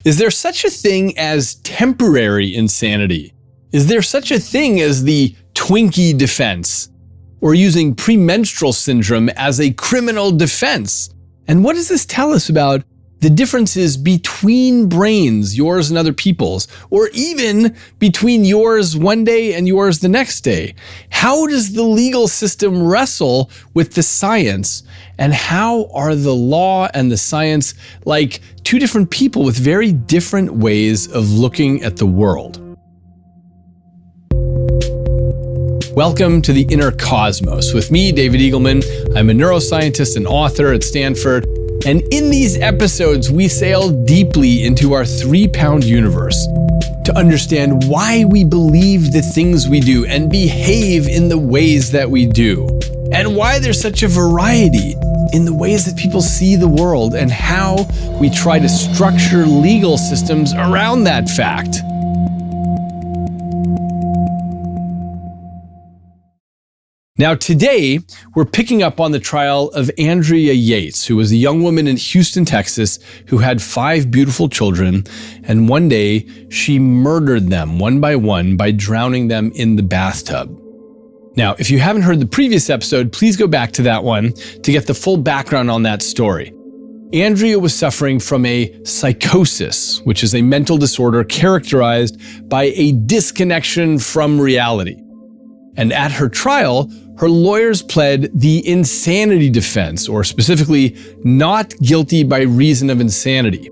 Is there such a thing as temporary insanity? Is there such a thing as the twinkie defense? Or using premenstrual syndrome as a criminal defense? And what does this tell us about the differences between brains, yours and other people's, or even between yours one day and yours the next day? How does the legal system wrestle with the science? And how are the law and the science like two different people with very different ways of looking at the world? Welcome to the Inner Cosmos with me, David Eagleman. I'm a neuroscientist and author at Stanford. And in these episodes, we sail deeply into our 3-pound universe to understand why we believe the things we do and behave in the ways that we do, and why there's such a variety in the ways that people see the world and how we try to structure legal systems around that fact. Now today, we're picking up on the trial of Andrea Yates, who was a young woman in Houston, Texas, who had 5 beautiful children, and one day she murdered them one by drowning them in the bathtub. Now, if you haven't heard the previous episode, please go back to that one to get the full background on that story. Andrea was suffering from a psychosis, which is a mental disorder characterized by a disconnection from reality. And at her trial, her lawyers pled the insanity defense, or specifically, not guilty by reason of insanity.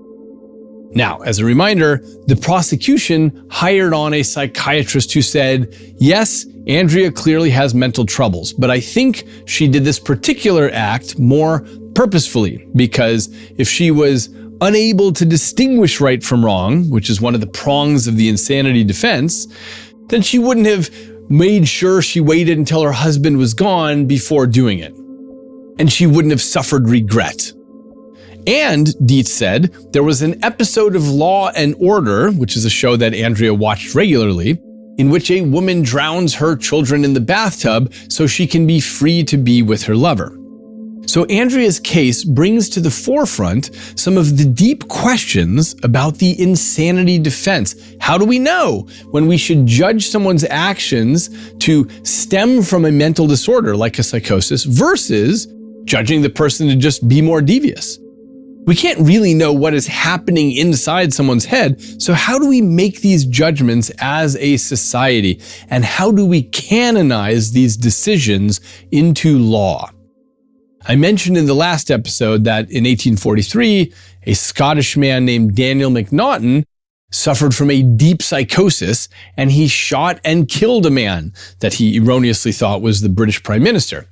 Now, as a reminder, the prosecution hired on a psychiatrist who said, yes, Andrea clearly has mental troubles, but I think she did this particular act more purposefully, because if she was unable to distinguish right from wrong, which is one of the prongs of the insanity defense, then she wouldn't have made sure she waited until her husband was gone before doing it. And she wouldn't have suffered regret. And, Dietz said, there was an episode of Law and Order, which is a show that Andrea watched regularly, in which a woman drowns her children in the bathtub so she can be free to be with her lover. So Andrea's case brings to the forefront some of the deep questions about the insanity defense. How do we know when we should judge someone's actions to stem from a mental disorder like a psychosis versus judging the person to just be more devious? We can't really know what is happening inside someone's head, so how do we make these judgments as a society? And how do we canonize these decisions into law? I mentioned in the last episode that in 1843, a Scottish man named Daniel Macnaghten suffered from a deep psychosis, and he shot and killed a man that he erroneously thought was the British Prime Minister.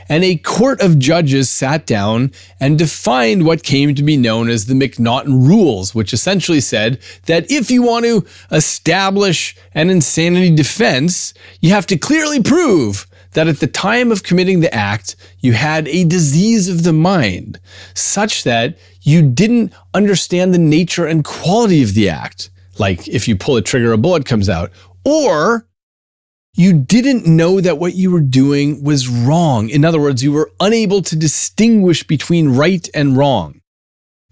And a court of judges sat down and defined what came to be known as the Macnaghten Rules, which essentially said that if you want to establish an insanity defense, you have to clearly prove that at the time of committing the act, you had a disease of the mind, such that you didn't understand the nature and quality of the act, like if you pull a trigger, a bullet comes out, or you didn't know that what you were doing was wrong. In other words, you were unable to distinguish between right and wrong.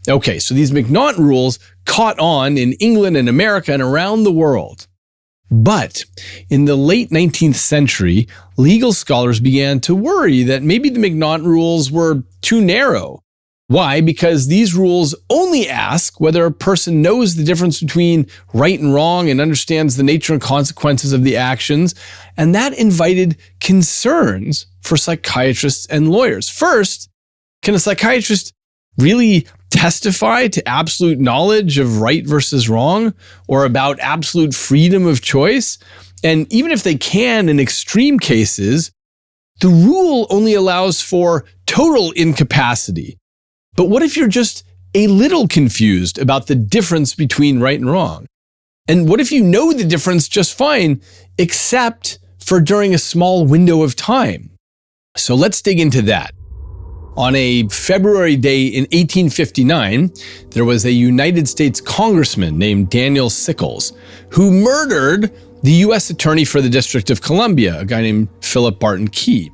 Okay, so these Macnaghten rules caught on in England and America and around the world. But in the late 19th century, legal scholars began to worry that maybe the Macnaghten rules were too narrow. Why? Because these rules only ask whether a person knows the difference between right and wrong and understands the nature and consequences of the actions, and that invited concerns for psychiatrists and lawyers. First, can a psychiatrist really testify to absolute knowledge of right versus wrong, or about absolute freedom of choice? And even if they can in extreme cases, the rule only allows for total incapacity. But what if you're just a little confused about the difference between right and wrong? And what if you know the difference just fine, except for during a small window of time? So let's dig into that. On a February day in 1859, there was a United States congressman named Daniel Sickles who murdered the U.S. Attorney for the District of Columbia, a guy named Philip Barton Key.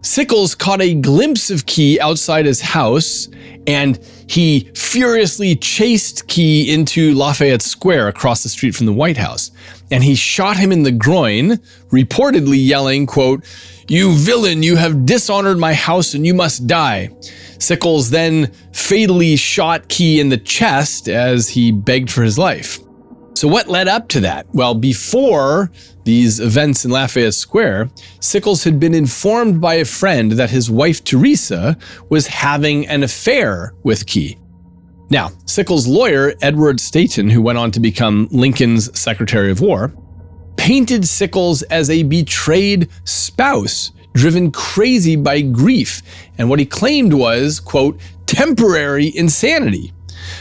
Sickles caught a glimpse of Key outside his house, and he furiously chased Key into Lafayette Square across the street from the White House. And he shot him in the groin, reportedly yelling, quote, "You villain, you have dishonored my house and you must die." Sickles then fatally shot Key in the chest as he begged for his life. So what led up to that? Well, before these events in Lafayette Square, Sickles had been informed by a friend that his wife, Teresa, was having an affair with Key. Now, Sickles' lawyer, Edward Staten, who went on to become Lincoln's Secretary of War, painted Sickles as a betrayed spouse, driven crazy by grief, and what he claimed was, quote, temporary insanity.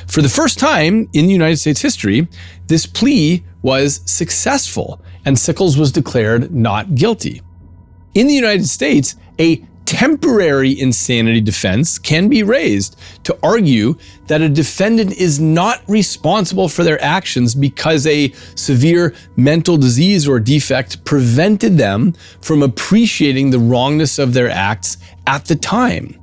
For the first time in United States history, this plea was successful, and Sickles was declared not guilty. In the United States, a temporary insanity defense can be raised to argue that a defendant is not responsible for their actions because a severe mental disease or defect prevented them from appreciating the wrongness of their acts at the time.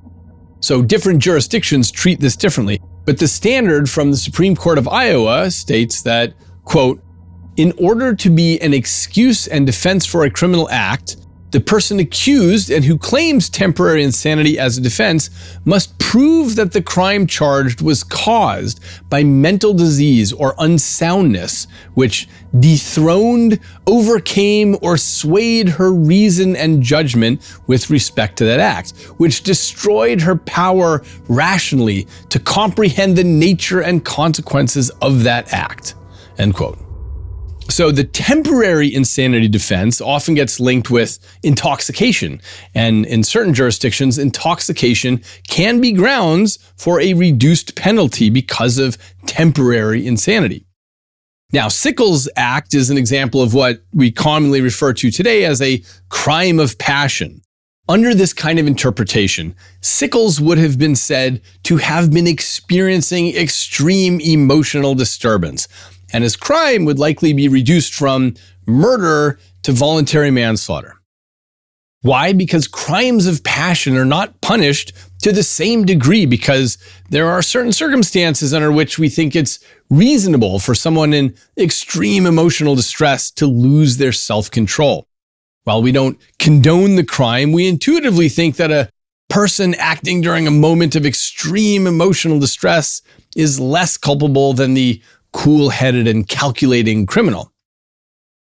So different jurisdictions treat this differently, but the standard from the Supreme Court of Iowa states that, quote, in order to be an excuse and defense for a criminal act, the person accused and who claims temporary insanity as a defense must prove that the crime charged was caused by mental disease or unsoundness, which dethroned, overcame, or swayed her reason and judgment with respect to that act, which destroyed her power rationally to comprehend the nature and consequences of that act, end quote. So the temporary insanity defense often gets linked with intoxication, and in certain jurisdictions, intoxication can be grounds for a reduced penalty because of temporary insanity. Now, Sickles' act is an example of what we commonly refer to today as a crime of passion. Under this kind of interpretation, Sickles would have been said to have been experiencing extreme emotional disturbance, and his crime would likely be reduced from murder to voluntary manslaughter. Why? Because crimes of passion are not punished to the same degree, because there are certain circumstances under which we think it's reasonable for someone in extreme emotional distress to lose their self-control. While we don't condone the crime, we intuitively think that a person acting during a moment of extreme emotional distress is less culpable than the cool-headed and calculating criminal.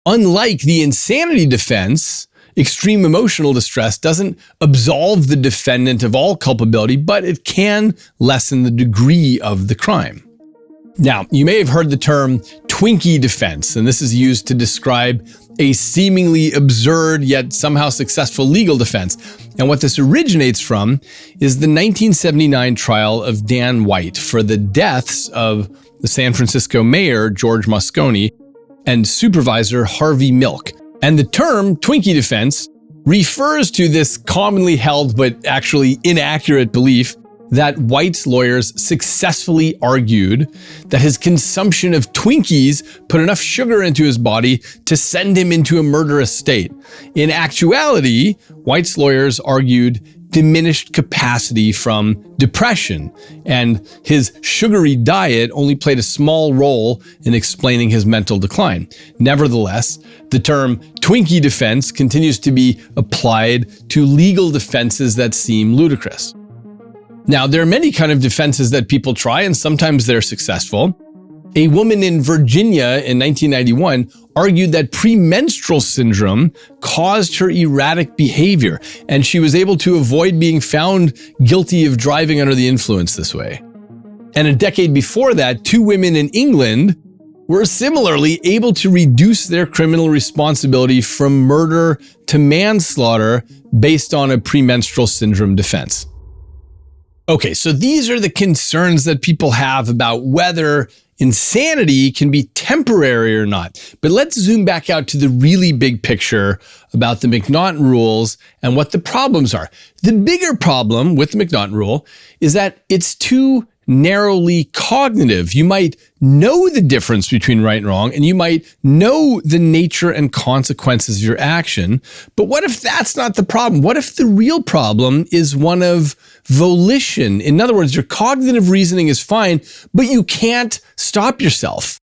Unlike the insanity defense, extreme emotional distress doesn't absolve the defendant of all culpability, but it can lessen the degree of the crime. Now, you may have heard the term twinkie defense, and this is used to describe a seemingly absurd yet somehow successful legal defense. And what this originates from is the 1979 trial of Dan White for the deaths of the San Francisco mayor, George Moscone, and supervisor Harvey Milk. And the term twinkie defense refers to this commonly held but actually inaccurate belief that White's lawyers successfully argued that his consumption of Twinkies put enough sugar into his body to send him into a murderous state. In actuality, White's lawyers argued diminished capacity from depression, and his sugary diet only played a small role in explaining his mental decline. Nevertheless, the term Twinkie defense continues to be applied to legal defenses that seem ludicrous. Now, there are many kinds of defenses that people try, and sometimes they're successful. A woman in Virginia in 1991 argued that premenstrual syndrome caused her erratic behavior, and she was able to avoid being found guilty of driving under the influence this way. And a decade before that, two women in England were similarly able to reduce their criminal responsibility from murder to manslaughter based on a premenstrual syndrome defense. Okay, so these are the concerns that people have about whether insanity can be temporary or not. But let's zoom back out to the really big picture about the McNaughton rules and what the problems are. The bigger problem with the McNaughton rule is that it's too narrowly cognitive. You might know the difference between right and wrong, and you might know the nature and consequences of your action. But what if that's not the problem? What if the real problem is one of volition? In other words, your cognitive reasoning is fine, but you can't stop yourself.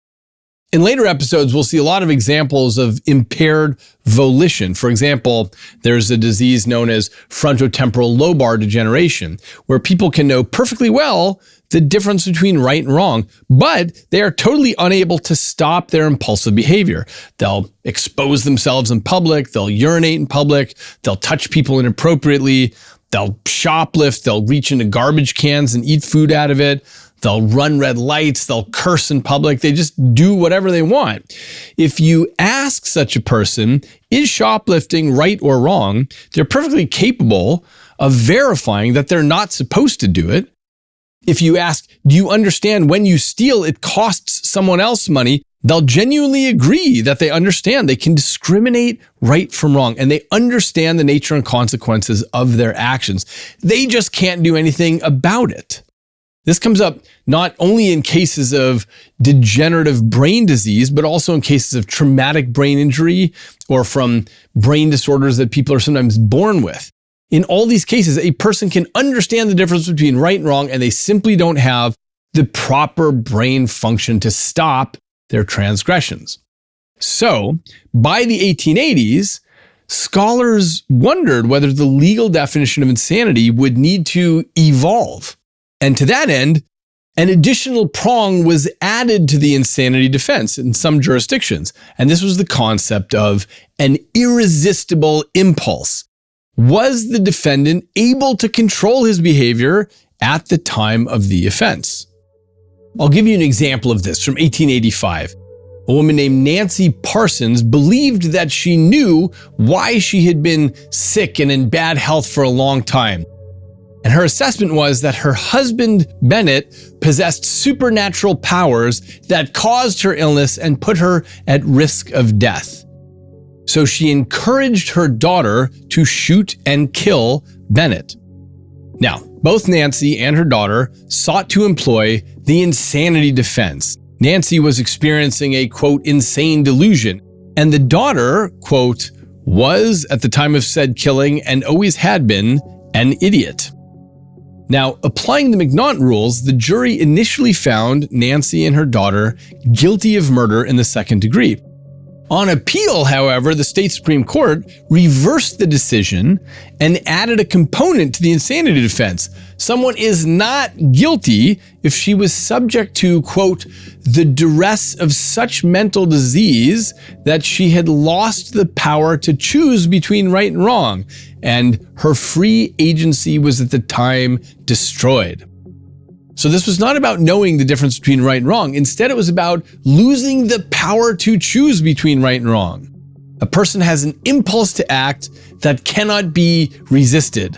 In later episodes, we'll see a lot of examples of impaired volition. For example, there's a disease known as frontotemporal lobar degeneration, where people can know perfectly well the difference between right and wrong, but they are totally unable to stop their impulsive behavior. They'll expose themselves in public, they'll urinate in public, they'll touch people inappropriately, they'll shoplift, they'll reach into garbage cans and eat food out of it. They'll run red lights, they'll curse in public, they just do whatever they want. If you ask such a person, is shoplifting right or wrong, they're perfectly capable of verifying that they're not supposed to do it. If you ask, do you understand when you steal, it costs someone else money? They'll genuinely agree that they understand they can discriminate right from wrong, and they understand the nature and consequences of their actions. They just can't do anything about it. This comes up not only in cases of degenerative brain disease, but also in cases of traumatic brain injury or from brain disorders that people are sometimes born with. In all these cases, a person can understand the difference between right and wrong, and they simply don't have the proper brain function to stop their transgressions. So, by the 1880s, scholars wondered whether the legal definition of insanity would need to evolve. And to that end, an additional prong was added to the insanity defense in some jurisdictions. And this was the concept of an irresistible impulse. Was the defendant able to control his behavior at the time of the offense? I'll give you an example of this from 1885. A woman named Nancy Parsons believed that she knew why she had been sick and in bad health for a long time. And her assessment was that her husband, Bennett, possessed supernatural powers that caused her illness and put her at risk of death. So she encouraged her daughter to shoot and kill Bennett. Now, both Nancy and her daughter sought to employ the insanity defense. Nancy was experiencing a, quote, insane delusion, and the daughter, quote, was, at the time of said killing and always had been, an idiot. Now, applying the McNaughton rules, the jury initially found Nancy and her daughter guilty of murder in the second degree. On appeal, however, the state Supreme Court reversed the decision and added a component to the insanity defense. Someone is not guilty if she was subject to, quote, the duress of such mental disease that she had lost the power to choose between right and wrong, and her free agency was at the time destroyed. So this was not about knowing the difference between right and wrong. Instead, it was about losing the power to choose between right and wrong. A person has an impulse to act that cannot be resisted.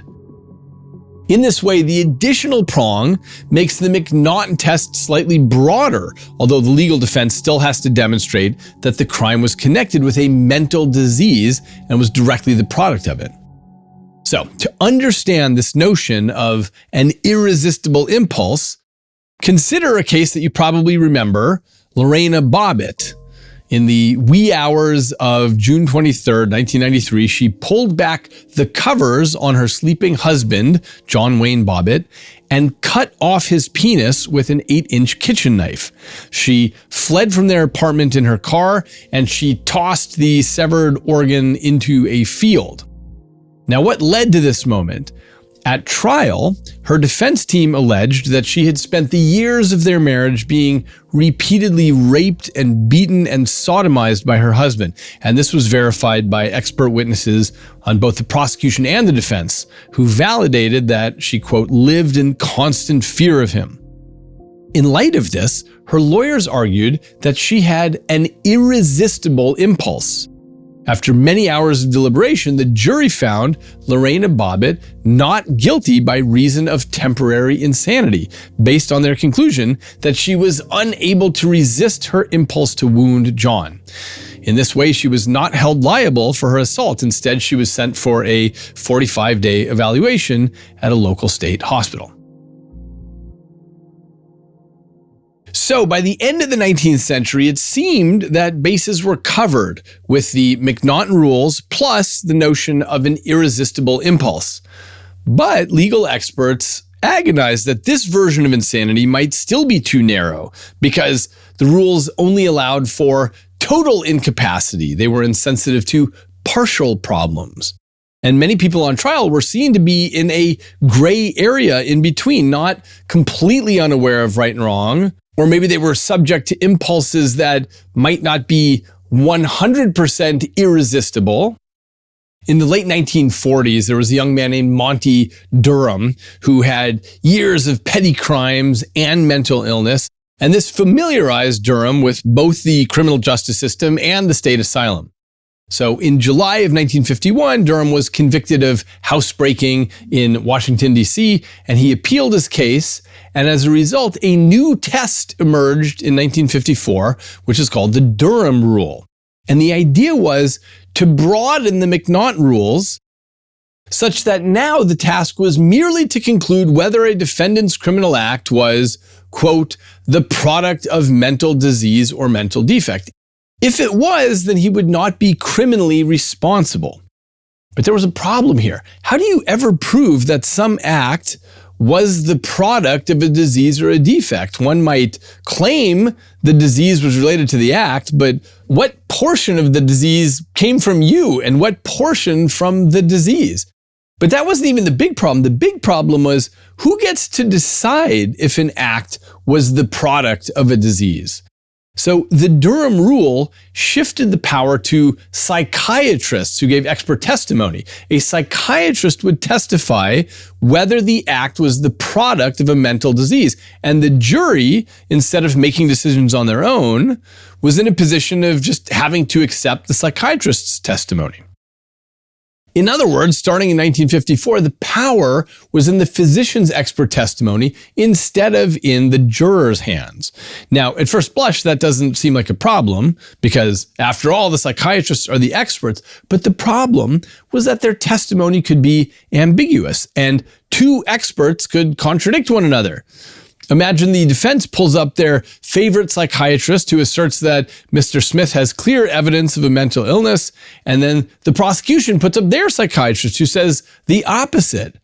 In this way, the additional prong makes the McNaughton test slightly broader, although the legal defense still has to demonstrate that the crime was connected with a mental disease and was directly the product of it. So, to understand this notion of an irresistible impulse, consider a case that you probably remember, Lorena Bobbitt. In the wee hours of June 23rd, 1993, she pulled back the covers on her sleeping husband, John Wayne Bobbitt, and cut off his penis with an 8-inch kitchen knife. She fled from their apartment in her car, and she tossed the severed organ into a field. Now, what led to this moment? At trial, her defense team alleged that she had spent the years of their marriage being repeatedly raped and beaten and sodomized by her husband. And this was verified by expert witnesses on both the prosecution and the defense, who validated that she, quote, lived in constant fear of him. In light of this, her lawyers argued that she had an irresistible impulse. After many hours of deliberation, the jury found Lorena Bobbitt not guilty by reason of temporary insanity, based on their conclusion that she was unable to resist her impulse to wound John. In this way, she was not held liable for her assault. Instead, she was sent for a 45-day evaluation at a local state hospital. So by the end of the 19th century, it seemed that bases were covered with the McNaughton rules plus the notion of an irresistible impulse. But legal experts agonized that this version of insanity might still be too narrow because the rules only allowed for total incapacity. They were insensitive to partial problems. And many people on trial were seen to be in a gray area in between, not completely unaware of right and wrong, or maybe they were subject to impulses that might not be 100% irresistible. In the late 1940s, there was a young man named Monty Durham who had years of petty crimes and mental illness, and this familiarized Durham with both the criminal justice system and the state asylum. So in July of 1951, Durham was convicted of housebreaking in Washington, D.C., and he appealed his case. And as a result, a new test emerged in 1954, which is called the Durham Rule. And the idea was to broaden the McNaughton rules such that now the task was merely to conclude whether a defendant's criminal act was, quote, the product of mental disease or mental defect. If it was, then he would not be criminally responsible. But there was a problem here. How do you ever prove that some act was the product of a disease or a defect? One might claim the disease was related to the act, but what portion of the disease came from you and what portion from the disease? But that wasn't even the big problem. The big problem was who gets to decide if an act was the product of a disease? So the Durham Rule shifted the power to psychiatrists who gave expert testimony. A psychiatrist would testify whether the act was the product of a mental disease. And the jury, instead of making decisions on their own, was in a position of just having to accept the psychiatrist's testimony. In other words, starting in 1954, the power was in the physician's expert testimony instead of in the juror's hands. Now, at first blush, that doesn't seem like a problem because, after all, the psychiatrists are the experts. But the problem was that their testimony could be ambiguous and two experts could contradict one another. Imagine the defense pulls up their favorite psychiatrist who asserts that Mr. Smith has clear evidence of a mental illness, and then the prosecution puts up their psychiatrist who says the opposite.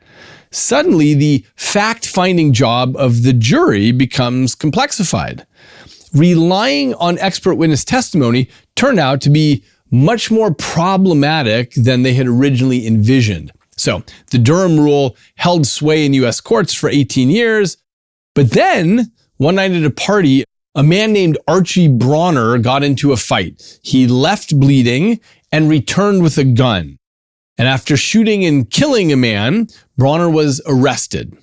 Suddenly, the fact-finding job of the jury becomes complexified. Relying on expert witness testimony turned out to be much more problematic than they had originally envisioned. So, the Durham Rule held sway in U.S. courts for 18 years. But then, one night at a party, a man named Archie Brawner got into a fight. He left bleeding and returned with a gun. And after shooting and killing a man, Brawner was arrested.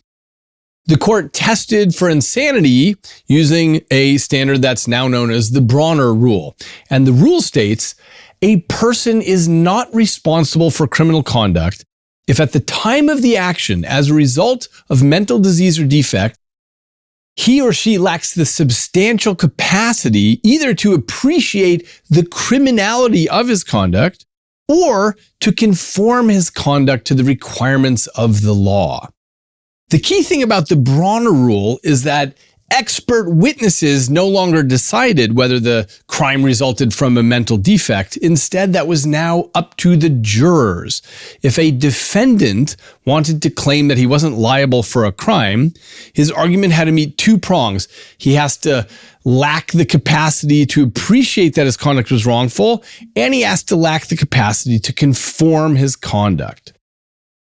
The court tested for insanity using a standard that's now known as the Brawner Rule. And the rule states, a person is not responsible for criminal conduct if at the time of the action, as a result of mental disease or defect, he or she lacks the substantial capacity either to appreciate the criminality of his conduct or to conform his conduct to the requirements of the law. The key thing about the Brawner Rule is that expert witnesses no longer decided whether the crime resulted from a mental defect. Instead, that was now up to the jurors. If a defendant wanted to claim that he wasn't liable for a crime, his argument had to meet two prongs. He has to lack the capacity to appreciate that his conduct was wrongful, and he has to lack the capacity to conform his conduct.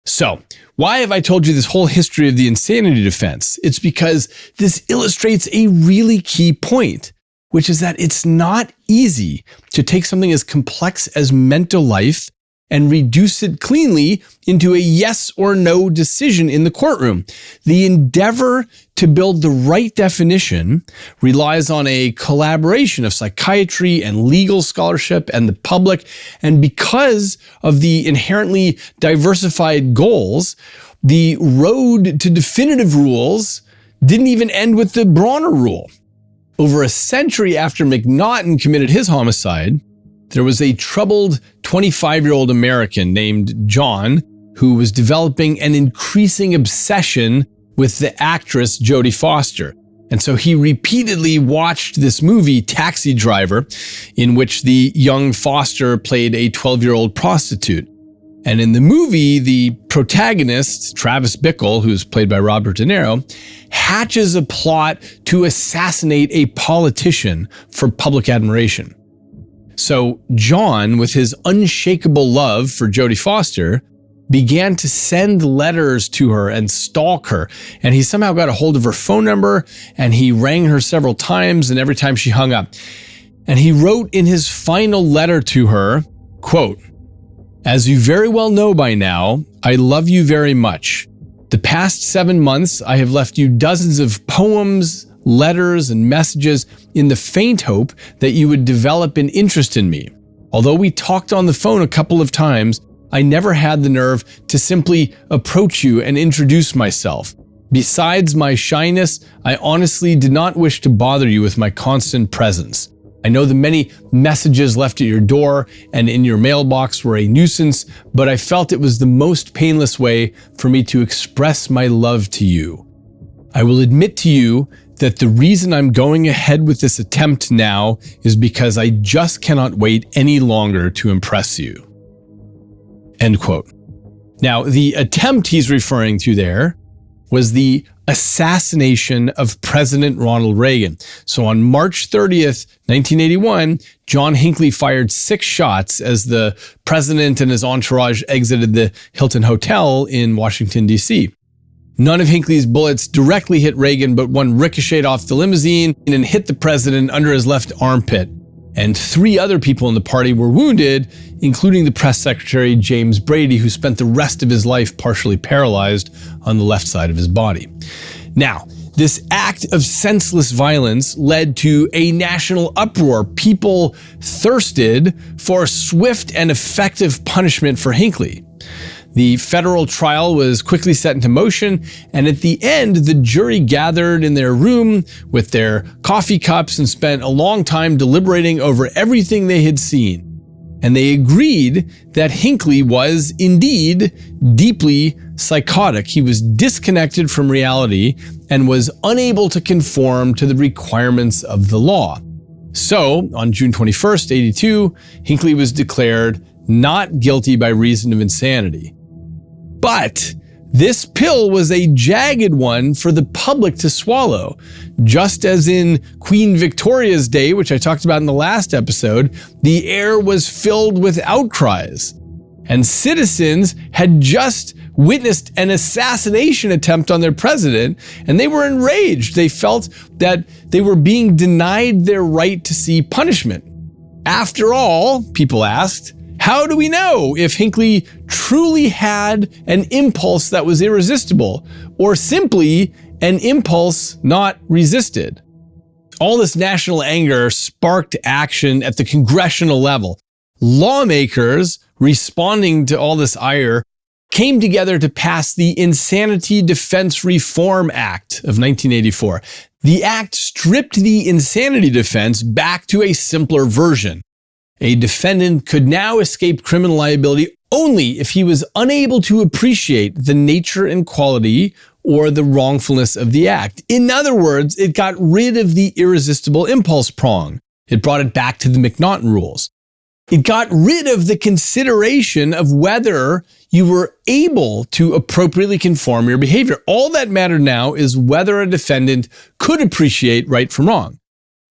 So, why have I told you this whole history of the insanity defense? It's because this illustrates a really key point, which is that it's not easy to take something as complex as mental life and reduce it cleanly into a yes or no decision in the courtroom. The endeavor to build the right definition relies on a collaboration of psychiatry and legal scholarship and the public. And because of the inherently diversified goals, the road to definitive rules didn't even end with the Brawner Rule. Over a century after McNaughton committed his homicide, there was a troubled 25-year-old American named John who was developing an increasing obsession with the actress Jodie Foster. And so he repeatedly watched this movie, Taxi Driver, in which the young Foster played a 12-year-old prostitute. And in the movie, the protagonist, Travis Bickle, who's played by Robert De Niro, hatches a plot to assassinate a politician for public admiration. So John, with his unshakable love for Jodie Foster, began to send letters to her and stalk her. And he somehow got a hold of her phone number, and he rang her several times, and every time she hung up. And he wrote in his final letter to her, quote, "As you very well know by now, I love you very much. The past 7 months, I have left you dozens of poems, letters, and messages in the faint hope that you would develop an interest in me. Although we talked on the phone a couple of times, I never had the nerve to simply approach you and introduce myself. Besides my shyness, I honestly did not wish to bother you with my constant presence. I know the many messages left at your door and in your mailbox were a nuisance, but I felt it was the most painless way for me to express my love to you. I will admit to you that the reason I'm going ahead with this attempt now is because I just cannot wait any longer to impress you." End quote. Now, the attempt he's referring to there was the assassination of President Ronald Reagan. So on March 30th, 1981, John Hinckley fired 6 shots as the president and his entourage exited the Hilton Hotel in Washington, D.C. None of Hinckley's bullets directly hit Reagan, but one ricocheted off the limousine and hit the president under his left armpit. And 3 other people in the party were wounded, including the press secretary James Brady, who spent the rest of his life partially paralyzed on the left side of his body. Now, this act of senseless violence led to a national uproar. People thirsted for swift and effective punishment for Hinckley. The federal trial was quickly set into motion, and at the end, the jury gathered in their room with their coffee cups and spent a long time deliberating over everything they had seen. And they agreed that Hinckley was indeed deeply psychotic. He was disconnected from reality and was unable to conform to the requirements of the law. So, on June 21st, 1982, Hinckley was declared not guilty by reason of insanity. But this pill was a jagged one for the public to swallow. Just as in Queen Victoria's Day, which I talked about in the last episode, the air was filled with outcries. And citizens had just witnessed an assassination attempt on their president, and they were enraged. They felt that they were being denied their right to see punishment. After all, people asked, how do we know if Hinckley truly had an impulse that was irresistible, or simply an impulse not resisted? All this national anger sparked action at the congressional level. Lawmakers, responding to all this ire, came together to pass the Insanity Defense Reform Act of 1984. The act stripped the insanity defense back to a simpler version. A defendant could now escape criminal liability only if he was unable to appreciate the nature and quality or the wrongfulness of the act. In other words, it got rid of the irresistible impulse prong. It brought it back to the McNaughton rules. It got rid of the consideration of whether you were able to appropriately conform your behavior. All that mattered now is whether a defendant could appreciate right from wrong.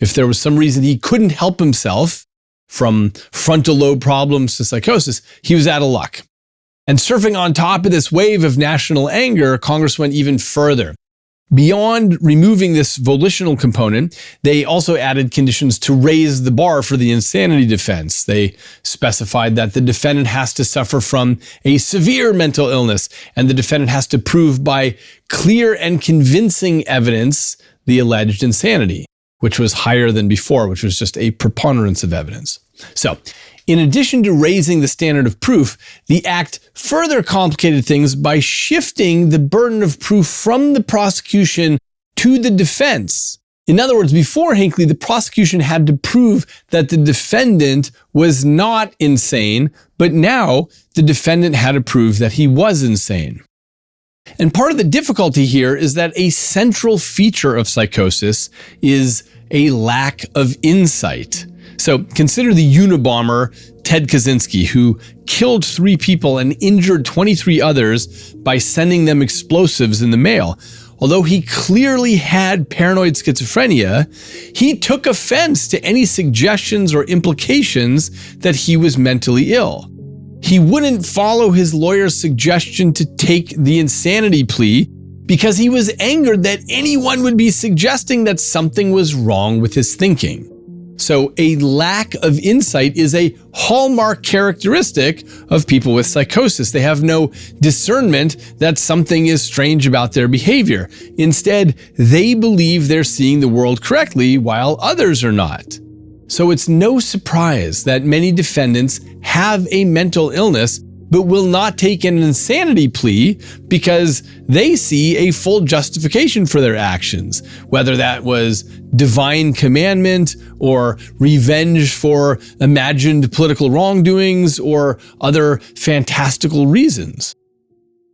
If there was some reason he couldn't help himself, from frontal lobe problems to psychosis, he was out of luck. And surfing on top of this wave of national anger, Congress went even further. Beyond removing this volitional component, they also added conditions to raise the bar for the insanity defense. They specified that the defendant has to suffer from a severe mental illness, and the defendant has to prove by clear and convincing evidence the alleged insanity, which was higher than before, which was just a preponderance of evidence. So, in addition to raising the standard of proof, the act further complicated things by shifting the burden of proof from the prosecution to the defense. In other words, before Hinckley, the prosecution had to prove that the defendant was not insane, but now the defendant had to prove that he was insane. And part of the difficulty here is that a central feature of psychosis is a lack of insight. So consider the Unabomber, Ted Kaczynski, who killed 3 people and injured 23 others by sending them explosives in the mail. Although he clearly had paranoid schizophrenia, he took offense to any suggestions or implications that he was mentally ill. He wouldn't follow his lawyer's suggestion to take the insanity plea because he was angered that anyone would be suggesting that something was wrong with his thinking. So a lack of insight is a hallmark characteristic of people with psychosis. They have no discernment that something is strange about their behavior. Instead, they believe they're seeing the world correctly while others are not. So it's no surprise that many defendants have a mental illness but will not take an insanity plea because they see a full justification for their actions, whether that was divine commandment or revenge for imagined political wrongdoings or other fantastical reasons.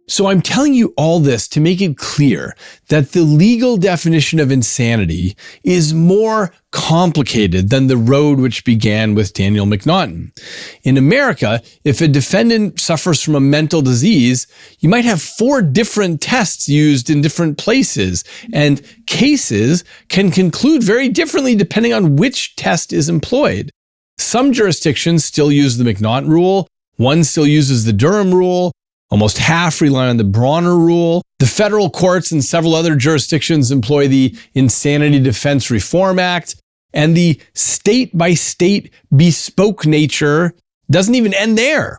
So I'm telling you all this to make it clear that the legal definition of insanity is more complicated than the road which began with Daniel McNaughton. In America, if a defendant suffers from a mental disease, you might have 4 different tests used in different places, and cases can conclude very differently depending on which test is employed. Some jurisdictions still use the McNaughton Rule, one still uses the Durham Rule, almost half rely on the Brawner Rule. The federal courts and several other jurisdictions employ the Insanity Defense Reform Act. And the state-by-state bespoke nature doesn't even end there.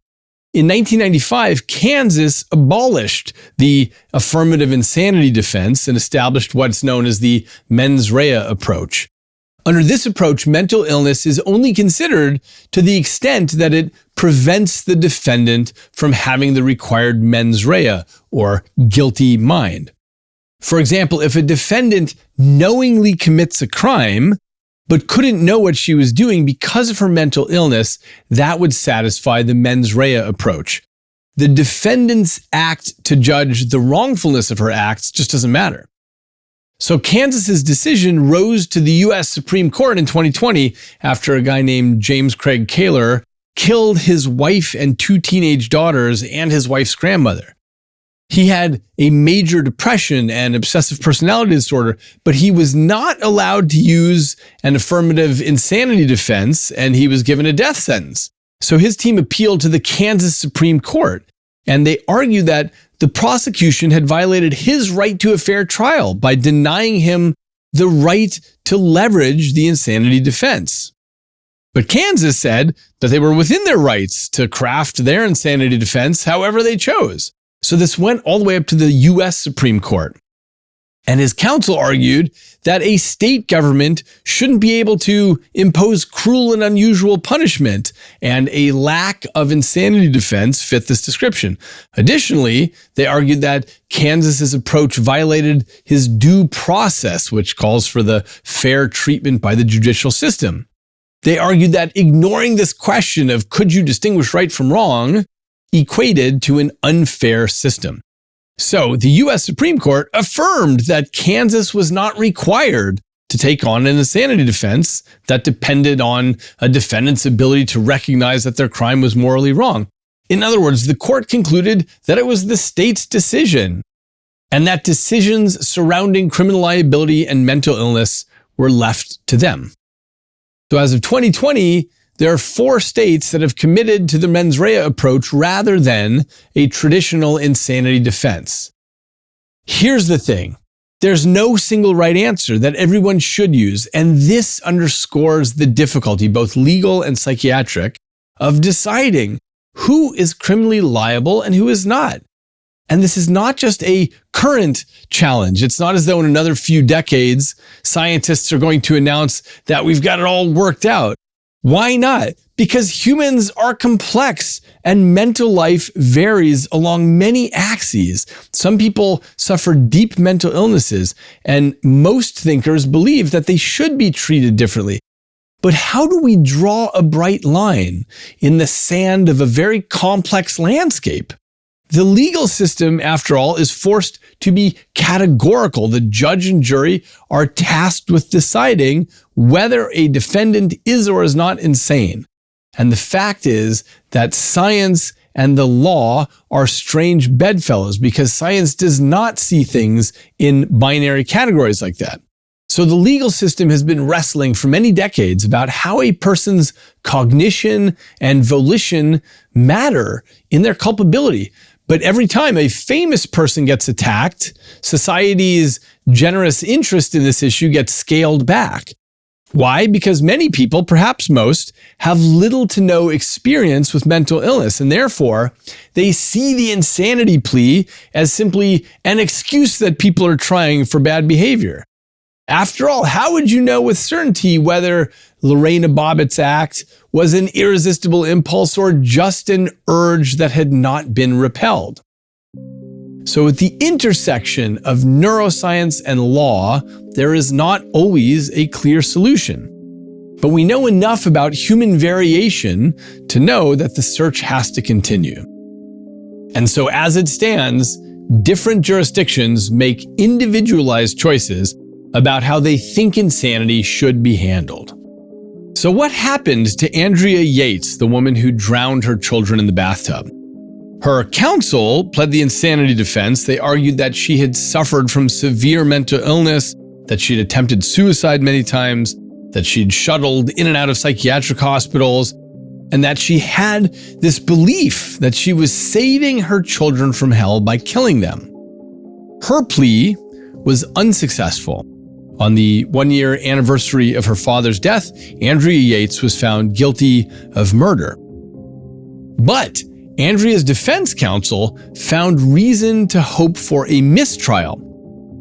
In 1995, Kansas abolished the affirmative insanity defense and established what's known as the mens rea approach. Under this approach, mental illness is only considered to the extent that it prevents the defendant from having the required mens rea, or guilty mind. For example, if a defendant knowingly commits a crime, but couldn't know what she was doing because of her mental illness, that would satisfy the mens rea approach. The defendant's act to judge the wrongfulness of her acts just doesn't matter. So Kansas's decision rose to the U.S. Supreme Court in 2020 after a guy named James Craig Kaler killed his wife and 2 teenage daughters and his wife's grandmother. He had a major depression and obsessive personality disorder, but he was not allowed to use an affirmative insanity defense, and he was given a death sentence. So his team appealed to the Kansas Supreme Court, and they argued that the prosecution had violated his right to a fair trial by denying him the right to leverage the insanity defense. But Kansas said that they were within their rights to craft their insanity defense however they chose. So this went all the way up to the U.S. Supreme Court. And his counsel argued that a state government shouldn't be able to impose cruel and unusual punishment, and a lack of insanity defense fit this description. Additionally, they argued that Kansas's approach violated his due process, which calls for the fair treatment by the judicial system. They argued that ignoring this question of could you distinguish right from wrong equated to an unfair system. So the U.S. Supreme Court affirmed that Kansas was not required to take on an insanity defense that depended on a defendant's ability to recognize that their crime was morally wrong. In other words, the court concluded that it was the state's decision, and that decisions surrounding criminal liability and mental illness were left to them. So as of 2020, there are 4 states that have committed to the mens rea approach rather than a traditional insanity defense. Here's the thing. There's no single right answer that everyone should use, and this underscores the difficulty, both legal and psychiatric, of deciding who is criminally liable and who is not. And this is not just a current challenge. It's not as though in another few decades, scientists are going to announce that we've got it all worked out. Why not? Because humans are complex and mental life varies along many axes. Some people suffer deep mental illnesses, and most thinkers believe that they should be treated differently. But how do we draw a bright line in the sand of a very complex landscape? the legal system, after all, is forced to be categorical. The judge and jury are tasked with deciding whether a defendant is or is not insane. And the fact is that science and the law are strange bedfellows because science does not see things in binary categories like that. So the legal system has been wrestling for many decades about how a person's cognition and volition matter in their culpability. But every time a famous person gets attacked, society's generous interest in this issue gets scaled back. Why? Because many people, perhaps most, have little to no experience with mental illness, and therefore they see the insanity plea as simply an excuse that people are trying for bad behavior. After all, how would you know with certainty whether Lorena Bobbitt's act was an irresistible impulse or just an urge that had not been repelled? So at the intersection of neuroscience and law, there is not always a clear solution. But we know enough about human variation to know that the search has to continue. And so as it stands, different jurisdictions make individualized choices about how they think insanity should be handled. So what happened to Andrea Yates, the woman who drowned her children in the bathtub? Her counsel pled the insanity defense. They argued that she had suffered from severe mental illness, that she'd attempted suicide many times, that she'd shuttled in and out of psychiatric hospitals, and that she had this belief that she was saving her children from hell by killing them. Her plea was unsuccessful. On the one-year anniversary of her father's death, Andrea Yates was found guilty of murder. But Andrea's defense counsel found reason to hope for a mistrial.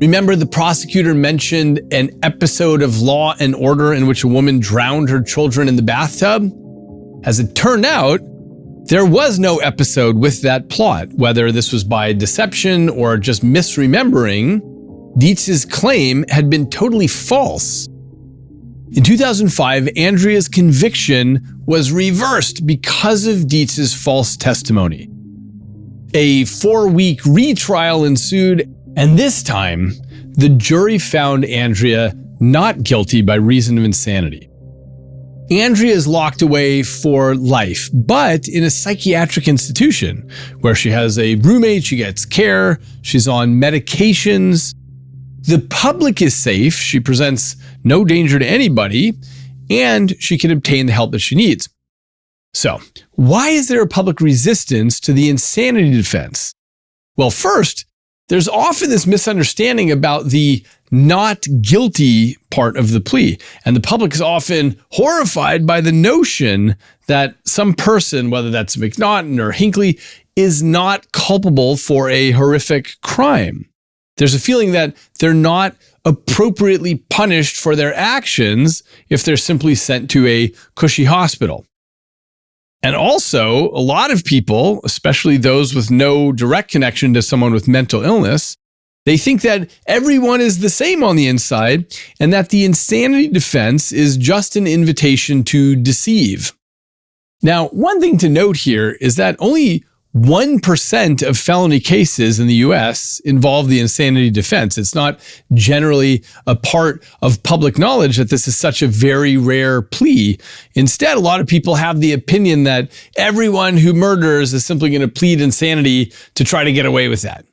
Remember, the prosecutor mentioned an episode of Law and Order in which a woman drowned her children in the bathtub? As it turned out, there was no episode with that plot. Whether this was by deception or just misremembering, Dietz's claim had been totally false. In 2005, Andrea's conviction was reversed because of Dietz's false testimony. A 4-week retrial ensued, and this time, the jury found Andrea not guilty by reason of insanity. Andrea is locked away for life, but in a psychiatric institution where she has a roommate, she gets care, she's on medications. The public is safe, she presents no danger to anybody, and she can obtain the help that she needs. So, why is there a public resistance to the insanity defense? Well, first, there's often this misunderstanding about the not guilty part of the plea, and the public is often horrified by the notion that some person, whether that's McNaughton or Hinckley, is not culpable for a horrific crime. There's a feeling that they're not appropriately punished for their actions if they're simply sent to a cushy hospital. And also, a lot of people, especially those with no direct connection to someone with mental illness, they think that everyone is the same on the inside and that the insanity defense is just an invitation to deceive. Now, one thing to note here is that only 1% of felony cases in the US involve the insanity defense. It's not generally a part of public knowledge that this is such a very rare plea. Instead, a lot of people have the opinion that everyone who murders is simply going to plead insanity to try to get away with that.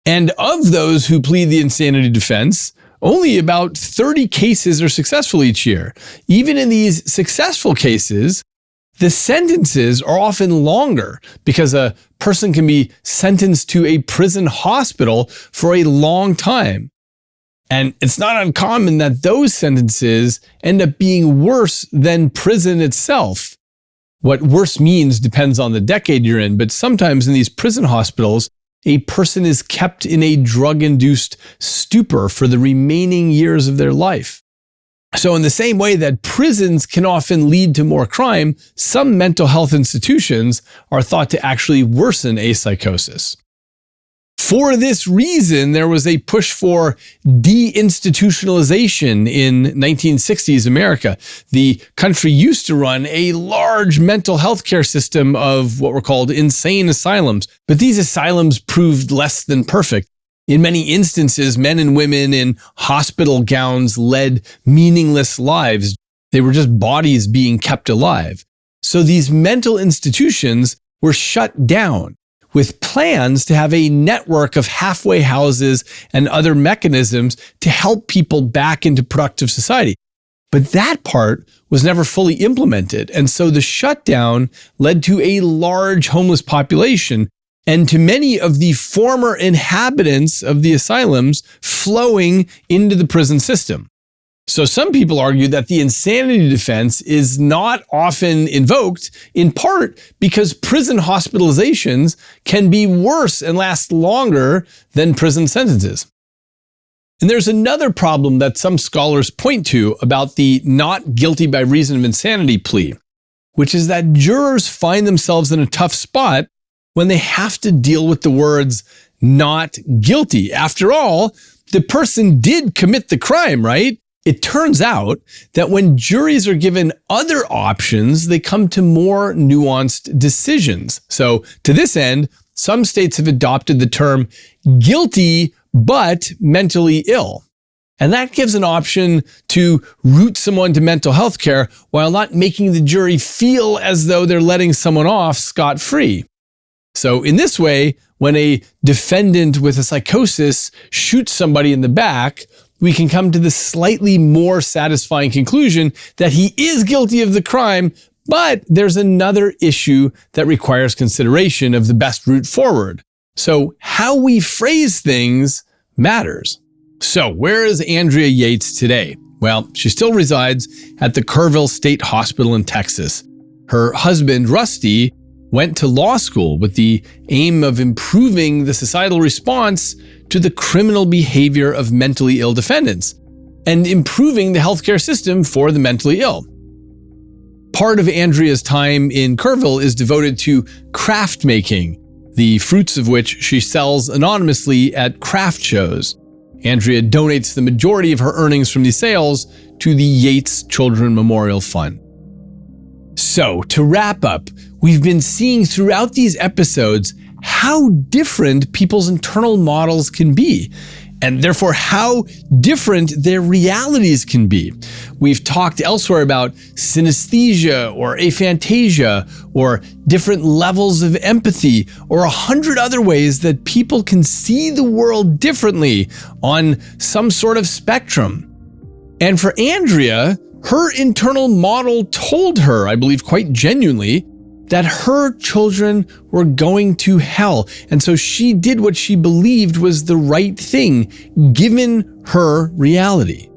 And of those who plead the insanity defense, only about 30 cases are successful each year. Even in these successful cases, the sentences are often longer because a person can be sentenced to a prison hospital for a long time. And it's not uncommon that those sentences end up being worse than prison itself. What worse means depends on the decade you're in, but sometimes in these prison hospitals, a person is kept in a drug-induced stupor for the remaining years of their life. So in the same way that prisons can often lead to more crime, some mental health institutions are thought to actually worsen a psychosis. For this reason, there was a push for deinstitutionalization in 1960s America. The country used to run a large mental health care system of what were called insane asylums, but these asylums proved less than perfect. In many instances, men and women in hospital gowns led meaningless lives. They were just bodies being kept alive. So these mental institutions were shut down, with plans to have a network of halfway houses and other mechanisms to help people back into productive society. But that part was never fully implemented. And so the shutdown led to a large homeless population and to many of the former inhabitants of the asylums flowing into the prison system. So some people argue that the insanity defense is not often invoked, in part because prison hospitalizations can be worse and last longer than prison sentences. And there's another problem that some scholars point to about the not guilty by reason of insanity plea, which is that jurors find themselves in a tough spot when they have to deal with the words not guilty. After all, the person did commit the crime, right? It turns out that when juries are given other options, they come to more nuanced decisions. So to this end, some states have adopted the term guilty but mentally ill. And that gives an option to route someone to mental health care while not making the jury feel as though they're letting someone off scot-free. So in this way, when a defendant with a psychosis shoots somebody in the back, we can come to the slightly more satisfying conclusion that he is guilty of the crime, but there's another issue that requires consideration of the best route forward. So how we phrase things matters. So where is Andrea Yates today? Well, she still resides at the Kerrville State Hospital in Texas. Her husband, Rusty, went to law school with the aim of improving the societal response to the criminal behavior of mentally ill defendants and improving the healthcare system for the mentally ill. Part of Andrea's time in Kerrville is devoted to craft making, the fruits of which she sells anonymously at craft shows. Andrea donates the majority of her earnings from these sales to the Yates Children Memorial Fund. So, to wrap up, we've been seeing throughout these episodes how different people's internal models can be, and therefore how different their realities can be. We've talked elsewhere about synesthesia or aphantasia or different levels of empathy or 100 other ways that people can see the world differently on some sort of spectrum. And for Andrea, her internal model told her, I believe quite genuinely, that her children were going to hell. And so she did what she believed was the right thing, given her reality.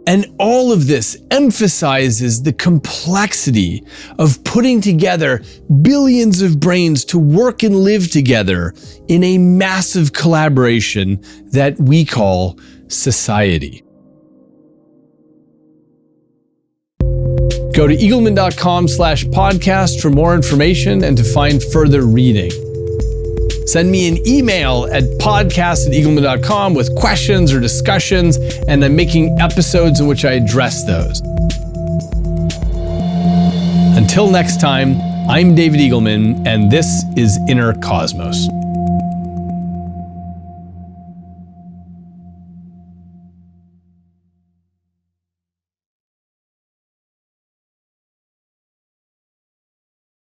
And all of this emphasizes the complexity of putting together billions of brains to work and live together in a massive collaboration that we call society. Go to eagleman.com/podcast for more information and to find further reading. Send me an email at podcast@eagleman.com with questions or discussions, and I'm making episodes in which I address those. Until next time, I'm David Eagleman, and this is Inner Cosmos.